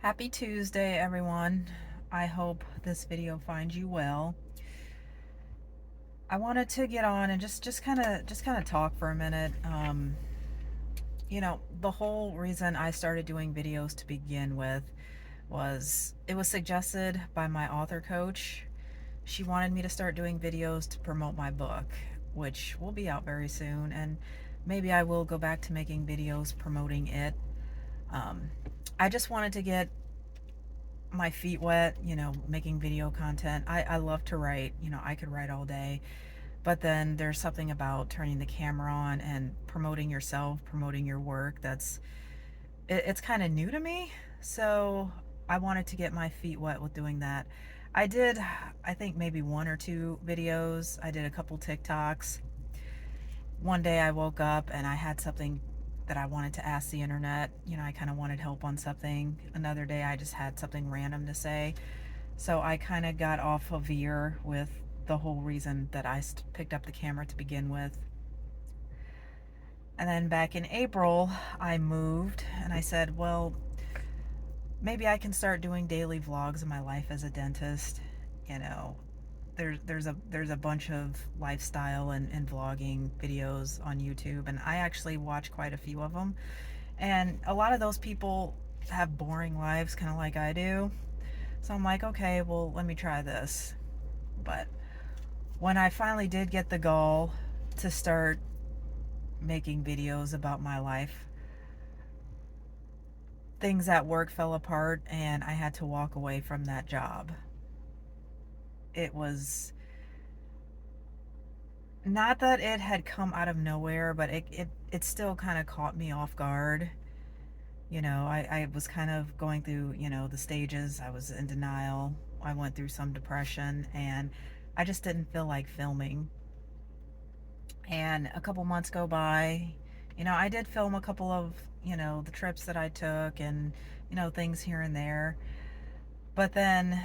Happy Tuesday, everyone. I hope this video finds you well. I wanted to get on and just kind of talk for a minute. The whole reason I started doing videos to begin with was it was suggested by my author coach. She wanted me to start doing videos to promote my book, which will be out very soon, and maybe I will go back to making videos promoting it. Um, I just wanted to get my feet wet, making video content. I love to write, I could write all day. But then there's something about turning the camera on and promoting yourself, promoting your work it's kind of new to me. So I wanted to get my feet wet with doing that. I did, I think maybe one or two videos. I did a couple TikToks. One day I woke up and I had something that I wanted to ask the internet. I kind of wanted help on something. Another day I just had something random to say. So I kind of got off a veer with the whole reason that I picked up the camera to begin with. And then back in April, I moved and I said, well, maybe I can start doing daily vlogs of my life as a dentist. You know, there's a bunch of lifestyle and vlogging videos on YouTube, and I actually watch quite a few of them. And a lot of those people have boring lives, kind of like I do. So I'm like, okay, well, let me try this. But when I finally did get the gall to start making videos about my life, things at work fell apart and I had to walk away from that job. It was not that it had come out of nowhere, but it still kind of caught me off guard. I was kind of going through, the stages. I was in denial. I went through some depression and I just didn't feel like filming. And a couple months go by. I did film a couple of, the trips that I took and, things here and there. But then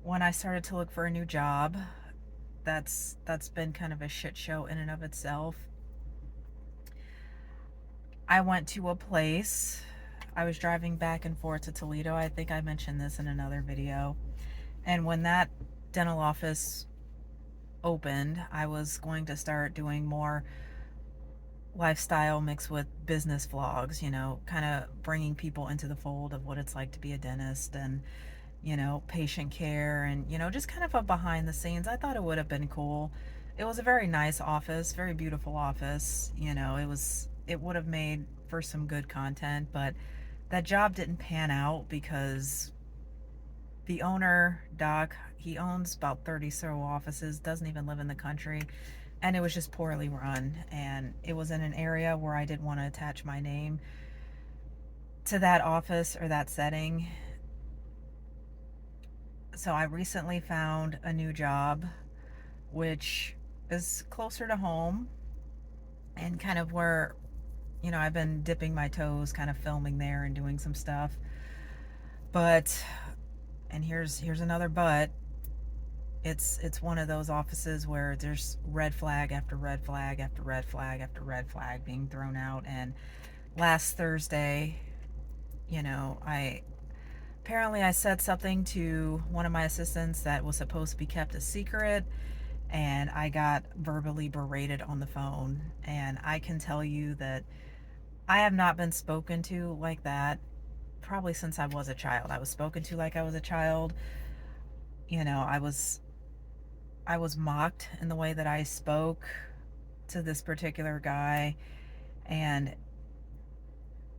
when I started to look for a new job, that's been kind of a shit show in and of itself. I went to a place. I was driving back and forth to Toledo. I think I mentioned this in another video. And when that dental office opened, I was going to start doing more lifestyle mixed with business vlogs, kind of bringing people into the fold of what it's like to be a dentist and, patient care and, just kind of a behind the scenes. I thought it would have been cool. It was a very nice office, very beautiful office. It would have made for some good content, but that job didn't pan out because the owner, Doc, he owns about 30 so offices, doesn't even live in the country, and it was just poorly run. And it was in an area where I didn't want to attach my name to that office or that setting. So I recently found a new job, which is closer to home and kind of where, I've been dipping my toes, kind of filming there and doing some stuff. But, and here's another but, it's one of those offices where there's red flag after red flag after red flag after red flag being thrown out. And last Thursday, I apparently I said something to one of my assistants that was supposed to be kept a secret, and I got verbally berated on the phone. And I can tell you that I have not been spoken to like that probably since I was a child. I was spoken to like I was a child. I was mocked in the way that I spoke to this particular guy, and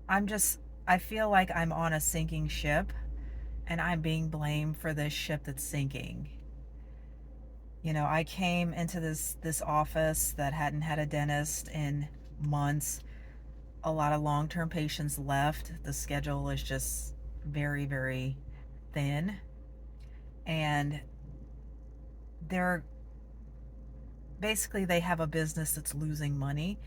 I feel like I'm on a sinking ship and I'm being blamed for this ship that's sinking. I came into this office that hadn't had a dentist in months. A lot of long-term patients left. The schedule is just very, very thin, and they're basically they have a business that's losing money.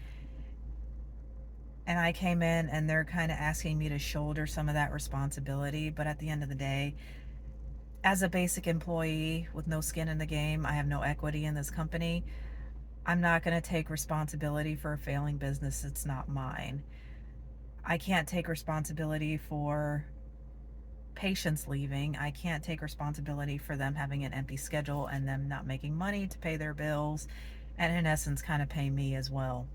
And I came in and they're kind of asking me to shoulder some of that responsibility. But at the end of the day, as a basic employee with no skin in the game, I have no equity in this company. I'm not going to take responsibility for a failing business. It's not mine. I can't take responsibility for patients leaving. I can't take responsibility for them having an empty schedule and them not making money to pay their bills, and in essence, kind of pay me as well.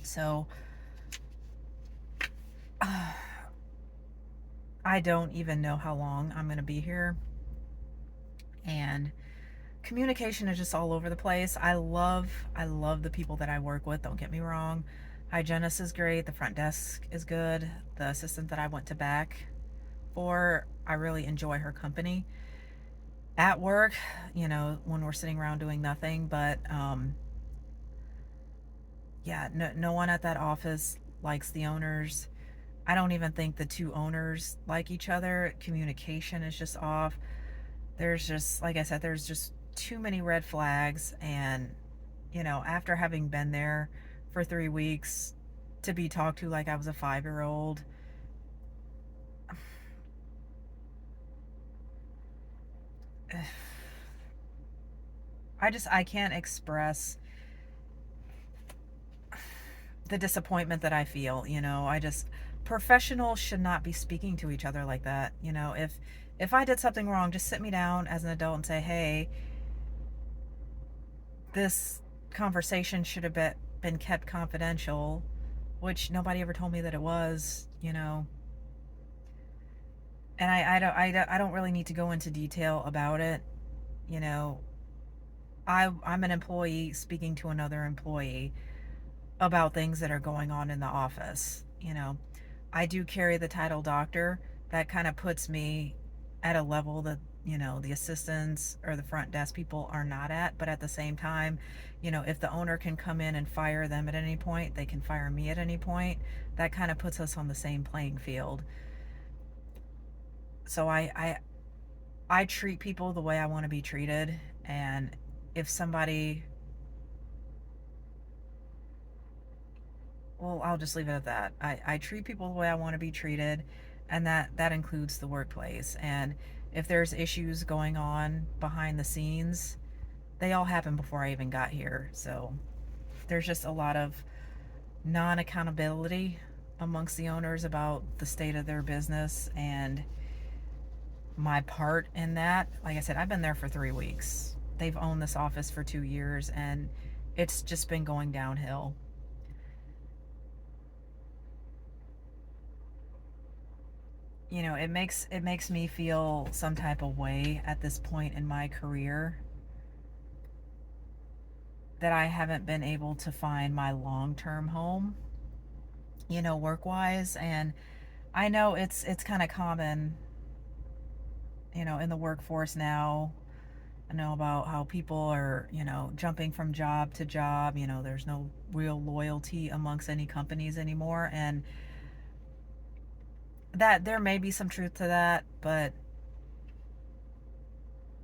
So I don't even know how long I'm going to be here. And communication is just all over the place. I love the people that I work with, don't get me wrong. Hygienist is great, the front desk is good, the assistant that I went to back for, I really enjoy her company at work, when we're sitting around doing nothing. But yeah, no one at that office likes the owners. I don't even think the two owners like each other. Communication is just off. There's just, like I said, there's just too many red flags. And after having been there for 3 weeks, to be talked to like I was a 5-year old, I can't express the disappointment that I feel. I just, professionals should not be speaking to each other like that. If I did something wrong, just sit me down as an adult and say, hey, this conversation should have been kept confidential, which nobody ever told me that it was. And I don't really need to go into detail about it. You know, I'm an employee speaking to another employee about things that are going on in the office. I do carry the title doctor. That kind of puts me at a level that, the assistants or the front desk people are not at. But at the same time, if the owner can come in and fire them at any point, they can fire me at any point. That kind of puts us on the same playing field. So I treat people the way I want to be treated. And if somebody, well, I'll just leave it at that. I treat people the way I want to be treated, and that includes the workplace. And if there's issues going on behind the scenes, they all happened before I even got here. So there's just a lot of non accountability amongst the owners about the state of their business and my part in that. Like I said, I've been there for 3 weeks. They've owned this office for 2 years, and it's just been going downhill. It makes me feel some type of way at this point in my career that I haven't been able to find my long-term home, work-wise. And I know it's kind of common, in the workforce now. I know about how people are, jumping from job to job. There's no real loyalty amongst any companies anymore. And that there may be some truth to that, but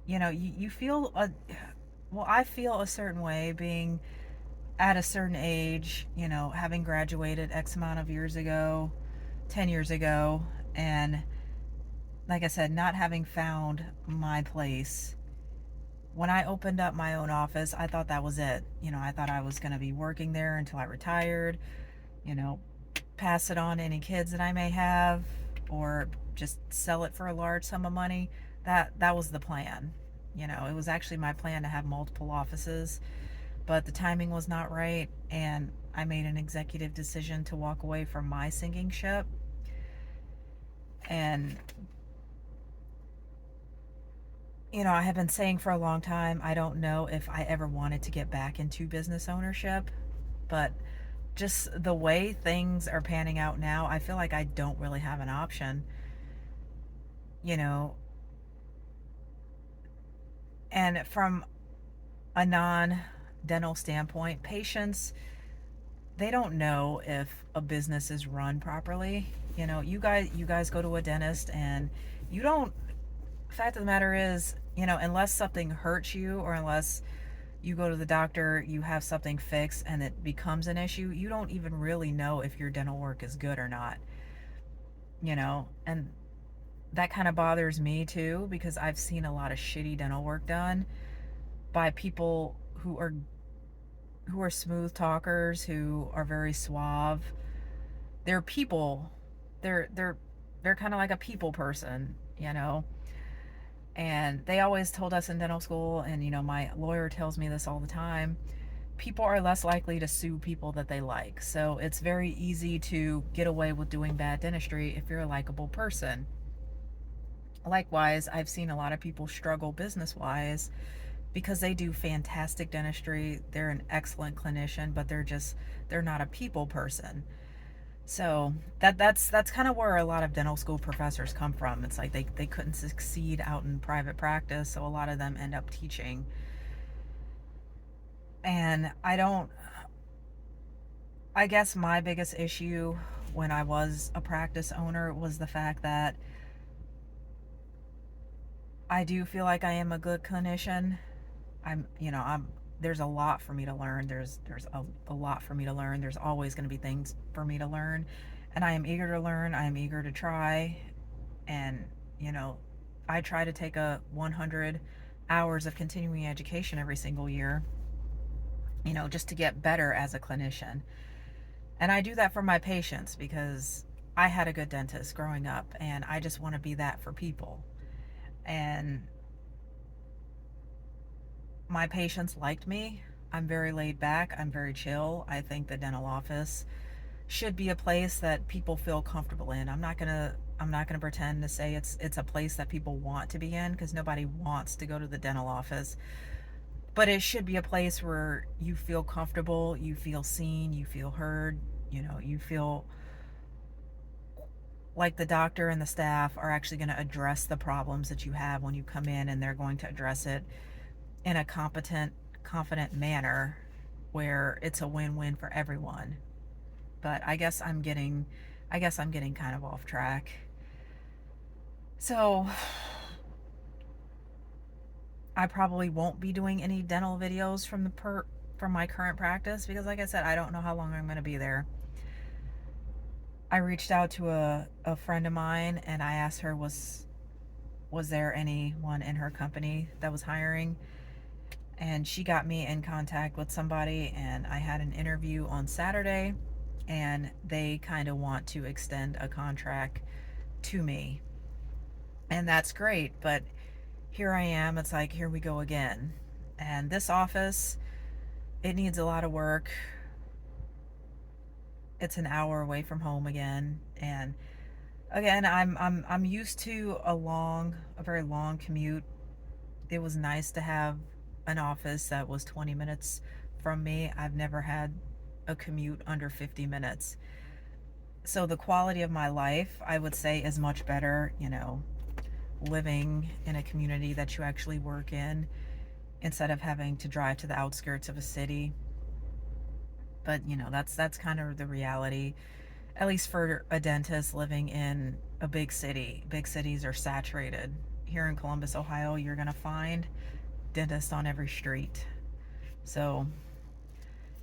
you feel well, I feel a certain way being at a certain age, having graduated X amount of years ago, 10 years ago, and like I said, not having found my place. When I opened up my own office, I thought that was it. I thought I was going to be working there until I retired, you know, pass it on to any kids that I may have, or just sell it for a large sum of money. That was the plan. It was actually my plan to have multiple offices, but the timing was not right, and I made an executive decision to walk away from my sinking ship. And I have been saying for a long time, I don't know if I ever wanted to get back into business ownership, but just the way things are panning out now, I feel like I don't really have an option, you know. And from a non dental standpoint, patients, they don't know if a business is run properly. You guys go to a dentist, and you don't, fact of the matter is, unless something hurts you, or unless you go to the doctor, you have something fixed and it becomes an issue, you don't even really know if your dental work is good or not. And that kind of bothers me too, because I've seen a lot of shitty dental work done by people who are smooth talkers, who are very suave. They're people. They're They're kind of like a people person, you know. And they always told us in dental school, and my lawyer tells me this all the time, people are less likely to sue people that they like. So it's very easy to get away with doing bad dentistry if you're a likable person. Likewise, I've seen a lot of people struggle business wise because they do fantastic dentistry. They're an excellent clinician, but they're not a people person. So that's kind of where a lot of dental school professors come from. It's like they couldn't succeed out in private practice, so a lot of them end up teaching. And I guess my biggest issue when I was a practice owner was the fact that I do feel like I am a good clinician. I'm there's a lot for me to learn. There's a lot for me to learn. There's always going to be things for me to learn, and I am eager to learn. I am eager to try, and you know, I try to take a 100 hours of continuing education every single year, just to get better as a clinician. And I do that for my patients because I had a good dentist growing up, and I just want to be that for people. And my patients liked me. I'm very laid back. I'm very chill. I think the dental office should be a place that people feel comfortable in. I'm not gonna pretend to say it's a place that people want to be in, because nobody wants to go to the dental office. But it should be a place where you feel comfortable, you feel seen, you feel heard, you feel like the doctor and the staff are actually going to address the problems that you have when you come in, and they're going to address it in a competent, confident manner where it's a win-win for everyone. But I guess I'm getting kind of off track. So, I probably won't be doing any dental videos from my current practice because, like I said, I don't know how long I'm going to be there. I reached out to a friend of mine, and I asked her, was there anyone in her company that was hiring? And she got me in contact with somebody, and I had an interview on Saturday, and they kind of want to extend a contract to me. And that's great, but here I am. It's like, here we go again. And this office, it needs a lot of work. It's an hour away from home again, and again, I'm used to a very long commute. It was nice to have an office that was 20 minutes from me. I've never had a commute under 50 minutes. So the quality of my life, I would say, is much better, living in a community that you actually work in instead of having to drive to the outskirts of a city. But, that's kind of the reality, at least for a dentist living in a big city. Big cities are saturated. Here in Columbus, Ohio, you're going to find dentists on every street. So,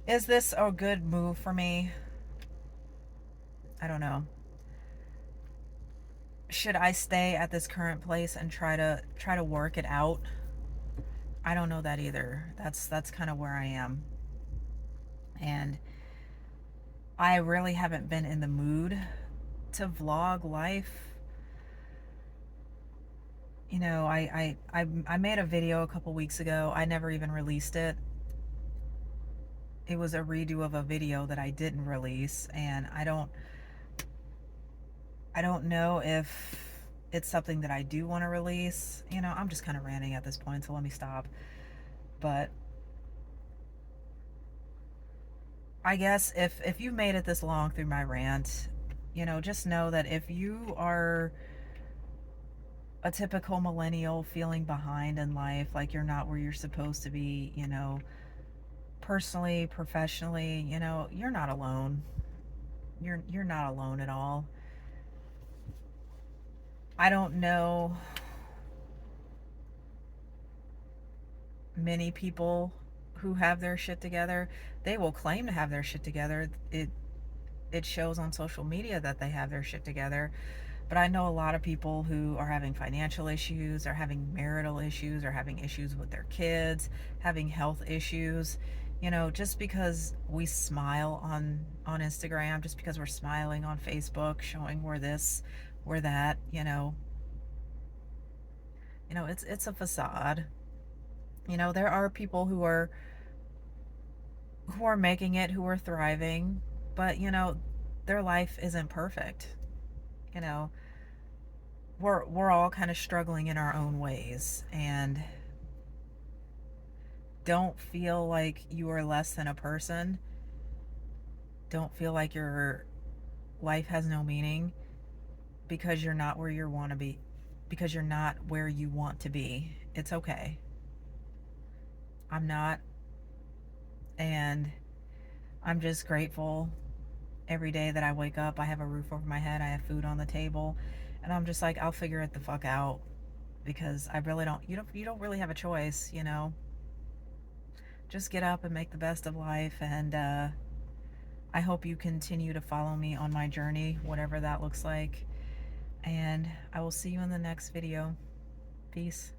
is this a good move for me? I don't know. Should I stay at this current place and try to work it out? I don't know that either. That's kind of where I am. And I really haven't been in the mood to vlog life. I made a video a couple weeks ago. I never even released it. It was a redo of a video that I didn't release, and I don't know if it's something that I do want to release. I'm just kind of ranting at this point, so let me stop. But I guess if you made it this long through my rant, just know that if you are a typical millennial feeling behind in life, like you're not where you're supposed to be, personally, professionally, you're not alone. You're not alone at all. I don't know many people who have their shit together. They will claim to have their shit together. It shows on social media that they have their shit together. But I know a lot of people who are having financial issues, are having marital issues, are having issues with their kids, having health issues. Just because we smile on Instagram, just because we're smiling on Facebook, showing or that, it's a facade. There are people who are making it, who are thriving, but their life isn't perfect. You know, we're all kind of struggling in our own ways, and don't feel like you are less than a person. Don't feel like your life has no meaning because you're not where you want to be, because you're not where you want to be. It's okay. I'm not, and I'm just grateful every day that I wake up. I have a roof over my head, I have food on the table, and I'm just like, I'll figure it the fuck out, because I really don't. You don't really have a choice. Just get up and make the best of life, and I hope you continue to follow me on my journey, whatever that looks like. And I will see you in the next video. Peace.